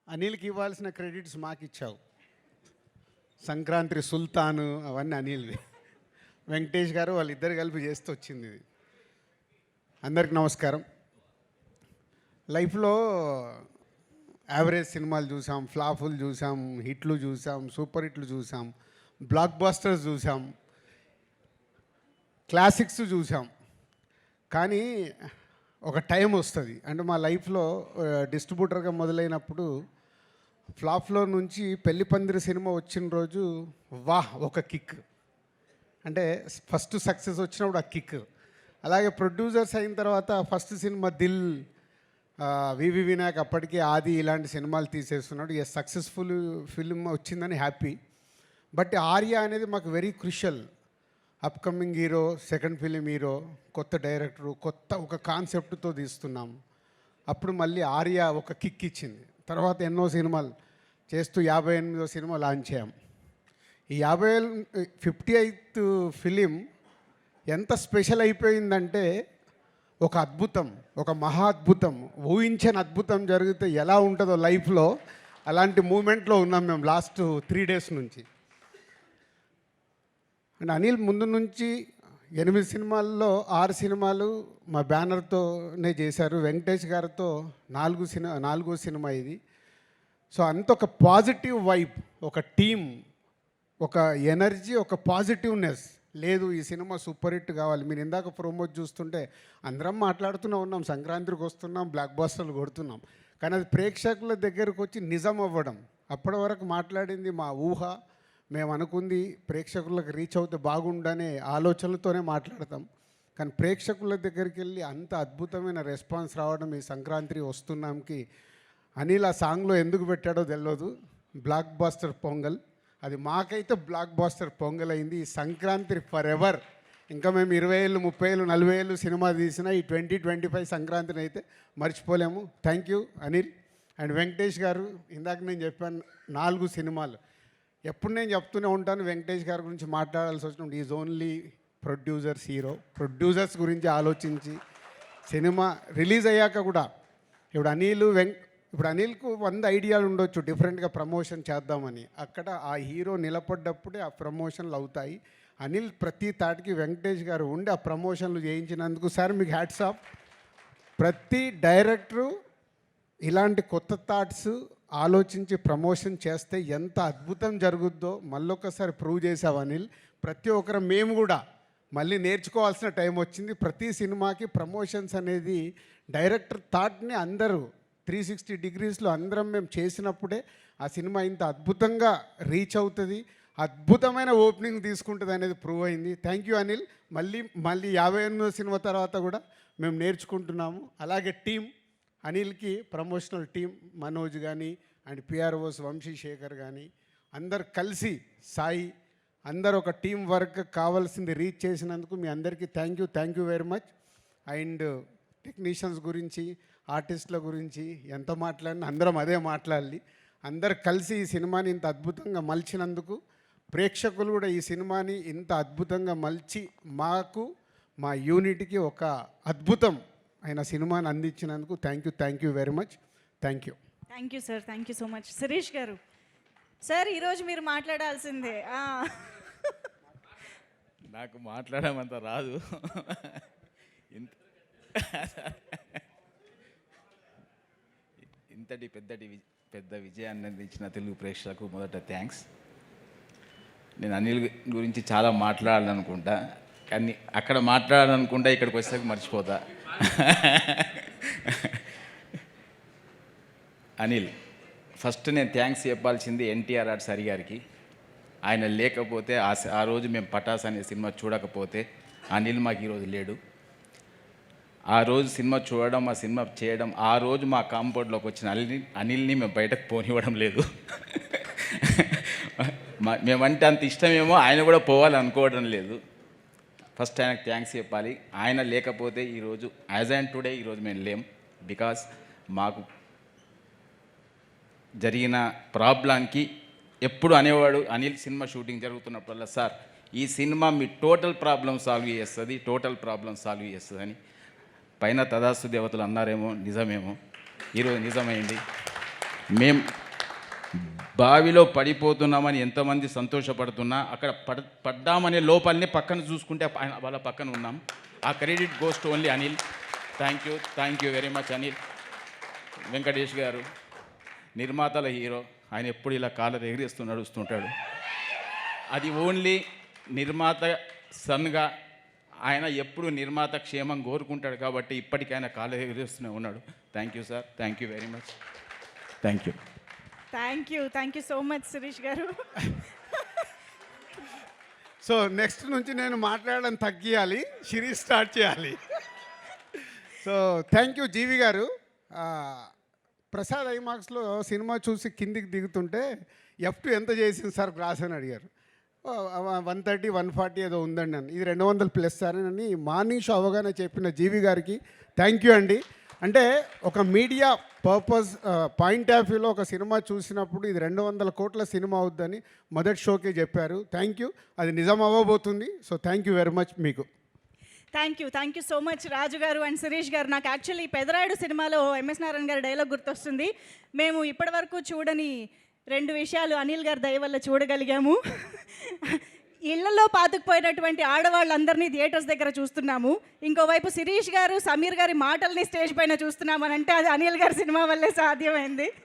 అనిల్కి ఇవ్వాల్సిన క్రెడిట్స్ మాకు ఇచ్చావు. సంక్రాంతి సుల్తాను అవన్నీ అనిల్వి. వెంకటేష్ గారు వాళ్ళిద్దరు కలిపి చేస్తూ వచ్చింది ఇది. అందరికి నమస్కారం. లైఫ్లో యావరేజ్ సినిమాలు చూసాం, ఫ్లాపులు చూసాం, హిట్లు చూసాం, సూపర్ హిట్లు చూసాం, బ్లాక్ బాస్టర్స్ చూసాం, క్లాసిక్స్ చూసాం. కానీ ఒక టైం వస్తుంది, అంటే మా లైఫ్లో డిస్ట్రిబ్యూటర్గా మొదలైనప్పుడు ఫ్లాప్లో నుంచి పెళ్లి పందిరి సినిమా వచ్చిన రోజు వాహ్ ఒక కిక్, అంటే ఫస్ట్ సక్సెస్ వచ్చినప్పుడు ఆ కిక్. అలాగే ప్రొడ్యూసర్స్ అయిన తర్వాత ఫస్ట్ సినిమా దిల్, వివి వినాయక్ అప్పటికే ఆది ఇలాంటి సినిమాలు తీసేస్తున్నాడు. ఏ సక్సెస్ఫుల్ ఫిల్మ్ వచ్చిందని హ్యాపీ. బట్ ఆర్య అనేది మాకు very crucial. Upcoming hero, second film hero, కొత్త డైరెక్టరు, కొత్త ఒక కాన్సెప్ట్తో తీస్తున్నాం. అప్పుడు మళ్ళీ ఆర్య ఒక కిక్ ఇచ్చింది. తర్వాత ఎన్నో సినిమాలు చేస్తూ 58వ సినిమా లాంచ్ చేయం. ఈ 58th ఫిలిం ఎంత స్పెషల్ అయిపోయిందంటే ఒక అద్భుతం, ఒక మహా అద్భుతం, ఊహించని అద్భుతం జరిగితే ఎలా ఉంటుందో లైఫ్లో అలాంటి మూమెంట్లో ఉన్నాం మేము లాస్ట్ 3 days నుంచి. అండ్ అనిల్ ముందు నుంచి 8 సినిమాల్లో 6 సినిమాలు మా బ్యానర్తోనే చేశారు. వెంకటేష్ గారితో 4వ సినిమా ఇది. సో అంత ఒక పాజిటివ్ వైబ్, ఒక టీమ్, ఒక ఎనర్జీ, ఒక పాజిటివ్నెస్. లేదు ఈ సినిమా సూపర్ హిట్ కావాలి. మీరు ఇందాక ప్రోమోట్ చూస్తుంటే అందరం మాట్లాడుతూనే ఉన్నాం, సంక్రాంతికి వస్తున్నాం, బ్లాక్ బాస్టర్లు కొడుతున్నాం. కానీ అది ప్రేక్షకుల దగ్గరకు వచ్చి నిజం అవ్వడం. అప్పటి వరకు మాట్లాడింది మా ఊహ, మేము అనుకుంది ప్రేక్షకులకు రీచ్ అవుతే బాగుండనే ఆలోచనలతోనే మాట్లాడతాం. కానీ ప్రేక్షకుల దగ్గరికి వెళ్ళి అంత అద్భుతమైన రెస్పాన్స్ రావడం ఈ సంక్రాంతి వస్తున్నాంకి అనిల్ ఆ సాంగ్లో ఎందుకు పెట్టాడో తెలియదు. బ్లాక్ బాస్టర్ పొంగల్, అది మాకైతే బ్లాక్ బాస్టర్ పొంగల్ అయింది. ఈ సంక్రాంతి ఫర్ ఎవర్. ఇంకా మేము 20 ఏళ్ళు, 30 ఏళ్ళు, 40 ఏళ్ళు సినిమా తీసినా ఈ 2025 సంక్రాంతిని అయితే మర్చిపోలేము. Thank you Anil. And Venkatesh గారు, ఇందాక నేను చెప్పాను 4 సినిమాలు. ఎప్పుడు నేను చెప్తూనే ఉంటాను, వెంకటేష్ గారి గురించి మాట్లాడాల్సి వచ్చినప్పుడు is only producers hero. Producers గురించి ఆలోచించి సినిమా రిలీజ్ అయ్యాక కూడా ఇప్పుడు అనిల్కు 100 ఐడియాలు ఉండొచ్చు డిఫరెంట్గా ప్రమోషన్ చేద్దామని. అక్కడ ఆ హీరో నిలబడ్డప్పుడే ఆ ప్రమోషన్లు అవుతాయి. అనిల్ ప్రతి తాటికి వెంకటేష్ గారు ఉండి ఆ ప్రమోషన్లు చేయించినందుకు సార్ మీకు హ్యాట్స్ ఆఫ్. ప్రతి డైరెక్టరు ఇలాంటి కొత్త థాట్స్ ఆలోచించి ప్రమోషన్ చేస్తే ఎంత అద్భుతం జరుగుద్దో మళ్ళొకసారి ప్రూవ్ చేసావు అనిల్. ప్రతి ఒక్కరు మేము కూడా మళ్ళీ నేర్చుకోవాల్సిన టైం వచ్చింది. ప్రతి సినిమాకి ప్రమోషన్స్ అనేది డైరెక్టర్ థాట్ని అందరూ 360 degreesలో అందరం మేము చేసినప్పుడే ఆ సినిమా ఇంత అద్భుతంగా రీచ్ అవుతుంది, అద్భుతమైన ఓపెనింగ్ తీసుకుంటుంది అనేది ప్రూవ్ అయింది. Thank you Anil. మళ్ళీ 58వ సినిమా తర్వాత కూడా మేము నేర్చుకుంటున్నాము. అలాగే టీం అనిల్కి ప్రమోషనల్ టీం మనోజ్ కానీ అండ్ పిఆర్ఓస్ వంశీశేఖర్ కానీ అందరు కలిసి సాయి అందరు ఒక టీం వర్క్ కావాల్సింది రీచ్ చేసినందుకు మీ అందరికీ thank you very much. And technicians గురించి, ఆర్టిస్టుల గురించి ఎంత మాట్లాడినా అందరం అదే మాట్లాడాలి. అందరు కలిసి ఈ సినిమాని ఇంత అద్భుతంగా మలిచినందుకు, ప్రేక్షకులు కూడా ఈ సినిమాని ఇంత అద్భుతంగా మలిచి మాకు మా యూనిట్కి ఒక అద్భుతం అయిన సినిమాని అందించినందుకు thank you very much. Thank you sir. Thank you so much. Shirish గారు సార్, ఈరోజు మీరు మాట్లాడాల్సిందే. నాకు మాట్లాడమంత రాదు. ఇంతటి పెద్ద విజయాన్ని అందించిన తెలుగు ప్రేక్షకులకు మొదట థ్యాంక్స్. నేను అనిల్ గురించి చాలా మాట్లాడాలనుకుంటా, కానీ అక్కడ మాట్లాడాలనుకుంటా ఇక్కడికి వచ్చేసరికి మర్చిపోతా. అనిల్, ఫస్ట్ నేను థ్యాంక్స్ చెప్పాల్సింది ఎన్టీఆర్ ఆర్ట్స్ హరి గారికి. ఆయన లేకపోతే ఆ రోజు మేము పటాస్ అనే సినిమా చూడకపోతే అనిల్ మాకు ఈరోజు లేడు. ఆ రోజు సినిమా చూడడం, ఆ సినిమా చేయడం, ఆ రోజు మా కాంపౌండ్లోకి వచ్చిన అనిల్ని మేము బయటకు పోనివ్వడం లేదు. మేమంటే అంత ఇష్టమేమో, ఆయన కూడా పోవాలనుకోవడం లేదు. ఫస్ట్ ఆయనకు థ్యాంక్స్ చెప్పాలి. ఆయన లేకపోతే ఈరోజు యాజ్ అండ్ టుడే ఈరోజు మేము లేం. బికాస్ మాకు జరిగిన ప్రాబ్లంకి ఎప్పుడు అనేవాడు అనిల్ సినిమా షూటింగ్ జరుగుతున్నప్పుడల్లా, సార్ ఈ సినిమా మీ టోటల్ ప్రాబ్లం సాల్వ్ చేస్తుంది అని. పైన తదాస్తు దేవతలు అన్నారేమో, నిజమేమో, ఈరోజు నిజమైంది. మేం బావిలో పడిపోతున్నామని ఎంతమంది సంతోషపడుతున్నా అక్కడ పడ్డామనే లోపలనే పక్కన చూసుకుంటే వాళ్ళ పక్కన ఉన్నాం. ఆ credit goes to only Anil. Thank you very much Anil. Venkatesh గారు నిర్మాతల హీరో, ఆయన ఎప్పుడు ఇలా కాలర్ ఎగిరేస్తూ నడుస్తుంటాడు. అది ఓన్లీ నిర్మాత సన్గా ఆయన ఎప్పుడు నిర్మాత క్షేమం కోరుకుంటాడు కాబట్టి ఇప్పటికైనా కాలర్ ఎగిరేస్తూనే ఉన్నాడు. Thank you sir, thank you very much, thank you. Thank you so much Shirish గారు. సో నెక్స్ట్ నుంచి నేను మాట్లాడడం తగ్గియాలి, సిరీస్ స్టార్ట్ చేయాలి. సో థ్యాంక్ యూ జీవి గారు. ప్రసాద్ ఐమాక్స్లో సినిమా చూసి కిందికి దిగుతుంటే F2 ఎంత చేసింది సార్ గ్రాస్ అని అడిగారు. 130, 140 ఏదో ఉందండి అని. ఇది 200+ సార్ అని మార్నింగ్ షో అవగానే చెప్పిన జీవి గారికి థ్యాంక్ యూ అండి. అంటే ఒక మీడియా పర్పస్ పాయింట్ ఆఫ్ వ్యూలో ఒక సినిమా చూసినప్పుడు ఇది 200 కోట్ల సినిమా అవుద్దని మొదటి షోకే చెప్పారు. Thank you. అది నిజం అవ్వబోతుంది. So thank you very much మీకు. Thank you so much Raju గారు అండ్ శిరీష్ గారు. నాకు యాక్చువల్లీ పెదరాయుడు సినిమాలో ఎంఎస్ నారాయణ గారి డైలాగ్ గుర్తొస్తుంది. మేము ఇప్పటివరకు చూడని 2 విషయాలు అనిల్ గారి దయ వల్ల చూడగలిగాము. ఇళ్లలో పాతుకుపోయినటువంటి ఆడవాళ్ళందరినీ థియేటర్స్ దగ్గర చూస్తున్నాము. ఇంకోవైపు శిరీష్ గారు సమీర్ గారి మాటల్ని స్టేజ్ పైన చూస్తున్నామని అంటే అది అనిల్ గారి సినిమా వల్లే సాధ్యమైంది.